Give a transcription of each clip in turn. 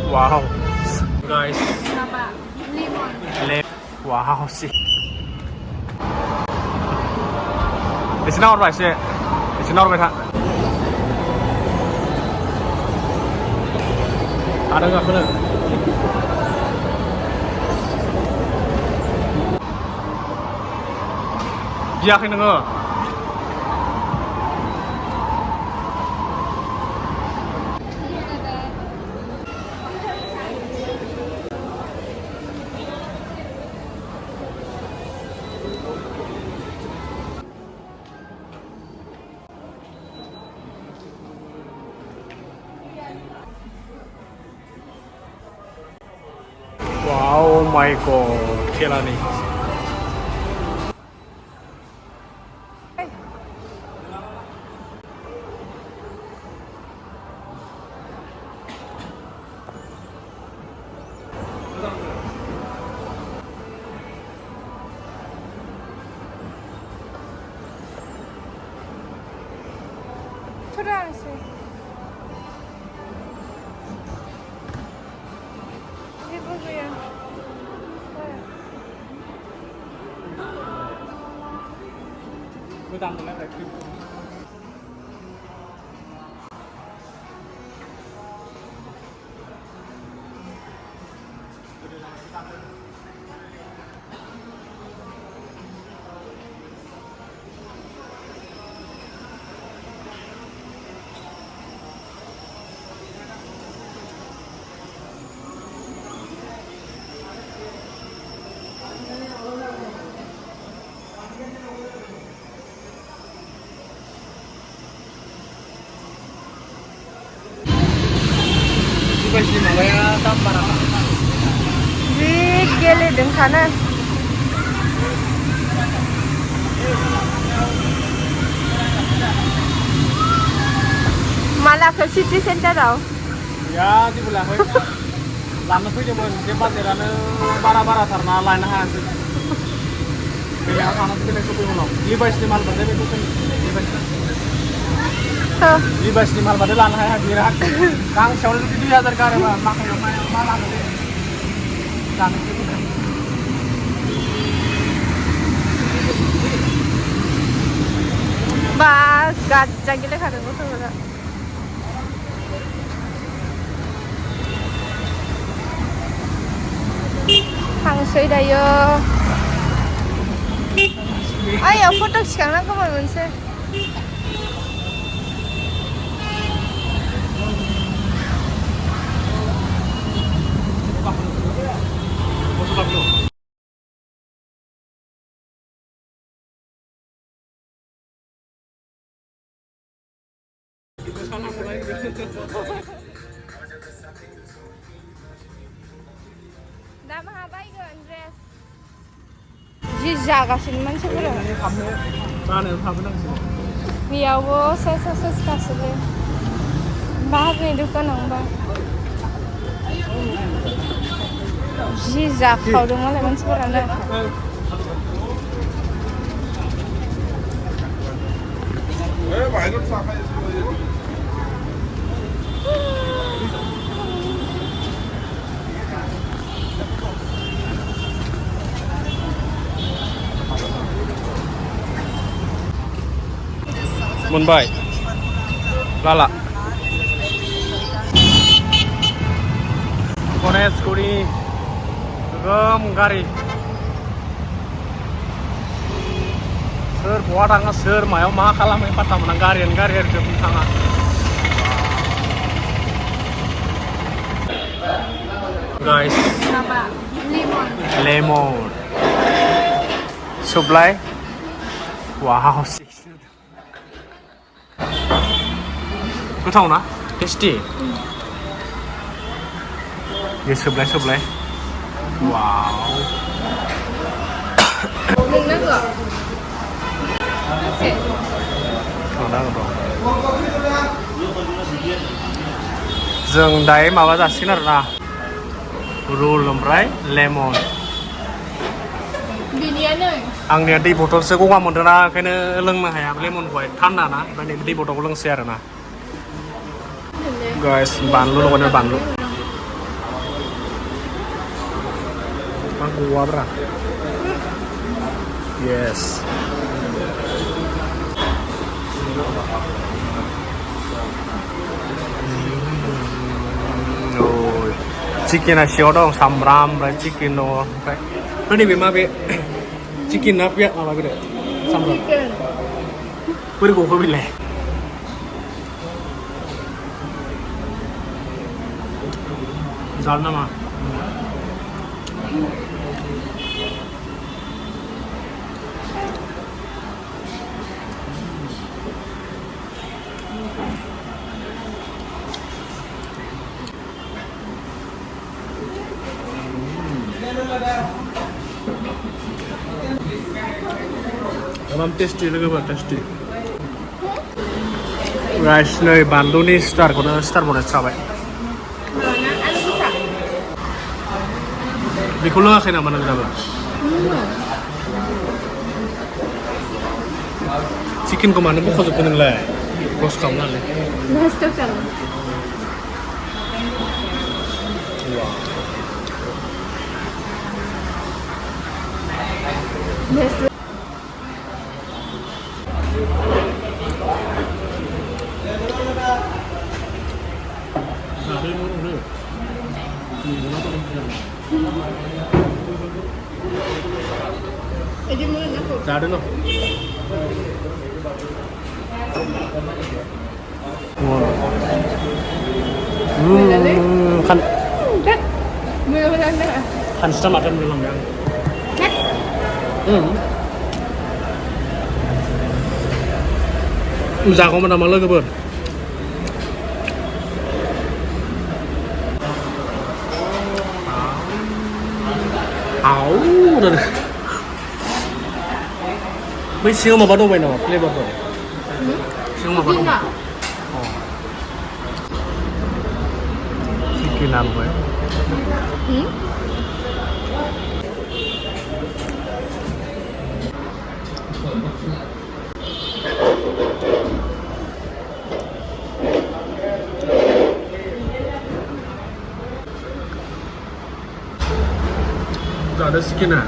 Wow. Guys. Lemon. Wow, see. It's not right, see. It's not right. Ada nggak bener? Biakin nggak? Wow, oh my god, gila nih. Kurang sih. Ini bagus ya. Gue tampilnya kayak gitu. Pasti namanya tampar apa? Di gele deng kanan. Malah ke city center tau? Ya di belah. Lama tuh cuman cepat jalan bara-bara karena lain hasil. Pilih apa nanti pilih kopi ulang. Libas di mal pada itu kan libas di mal pada lain hadirat. Kang soal itu dia terkare makanya malah kan itu. Ba gajah gile kanan itu udah. Hang sui dah yo. Ayo foto sekarang kamu mana? Dah mahabai ke Andres? Jijak asin mana sih bro? Mana kamu nang sini? Biar wo saya kasih deh. Bahas ni dukan nambah. Jijak kau dengar le mana sih bro anda? Banyak sampai. Mumbai, Lala, Kones Kuri, Gari, Sir, buat angkat Sir, mau kalah empat taman Garian ke sana. Guys, lemon, supply, wow sih. 고타오나? 테스티. 얘 supply. 와우. Mừng nước 나가봐. जों दायो माबा जासिगोन आरोना rule ओमफ्राय lemon आंनिया दै बथलसो गगा मोनदोंना ओंखायनो लोंनो हाया लेमनखौहाय थान्दा ना ओंखायनो दै बथलखौ लोंसै आरोना गाइस बानलु लगायनो बानलु gua bra. Yes. Rồi chicken là xíu đó sầm ram rồi chicken nó phải nó đi về mà về chicken nó biết mà cái đấy sầm ram bữa cũng không biết lẽ giòn lắm mà Emang tasty lagi buat tasty. Rice nih bantu nih star boleh sampai. Di kulo nggak kena mana berapa? Chicken kemana bu khusus kuning lah, roast kamu lah. Roast kamu. Wow. Dạ đúng rồi. Khăn khăn sắm mặt em làm yang. Udah kau mana malah keber. Udah. Mấy siêu mà bắt đầu vậy nào, flavor rồi. Siêu mà bắt đầu. Chicken ăn vậy. Ada chicken à?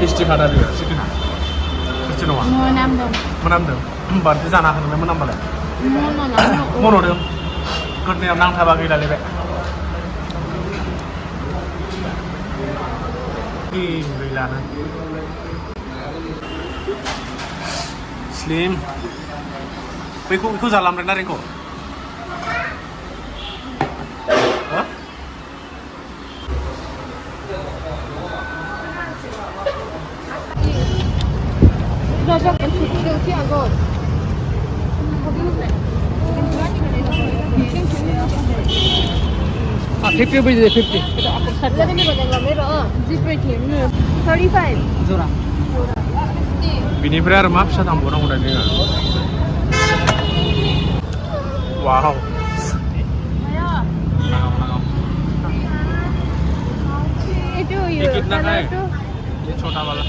Tasty khá là được chicken à? Tasty đâu à? Một năm được. Bạn thì ra nào thì một năm bao lâu? Một năm được. Còn nếu năng thay bao nhiêu là lấy vậy? Cái người làm này. Slim. Ikut jalan rendah Rinko. Hah? Raja kan cuci agak. Ah, 50 rupees is 50. Lebih ni boleh ngambil zipper team 35. Zora. Bini berar map sa tambo na udah dia. Wow. Itu you. कितना है? ये छोटा वाला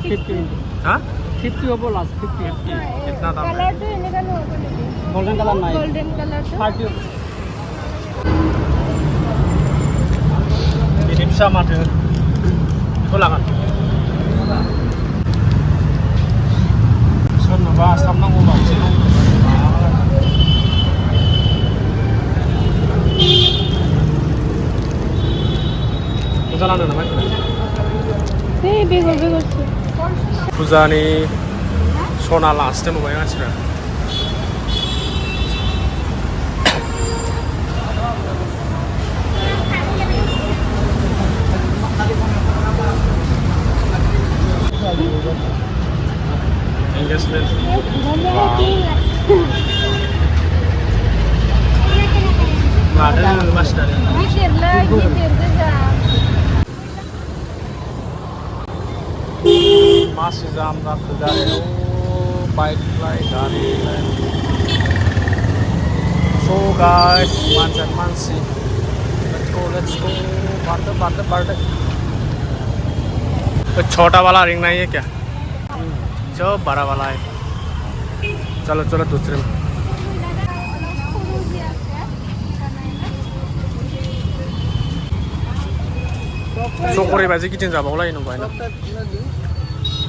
50. हाँ? 50 वो बोला 50. कितना दाम है? Color tu ini kan Golden color नहीं. golden color tu. 30. Ini bisa mati. Ulangan. Sun ba samnang ubang sino. Jalan na naman. Bego. Puja ni sona last time ba sila. Engagement. Ada mas dari. Gitir saja. Masih jam tak terjadi. Bike fly dari. So guys, mansi. Let's go. Birthday. तो छोटा वाला ring नहीं है क्या? जो बड़ा वाला है चलो चलो दुसरे चोकरी भाजी किती जाबावला येनो बायना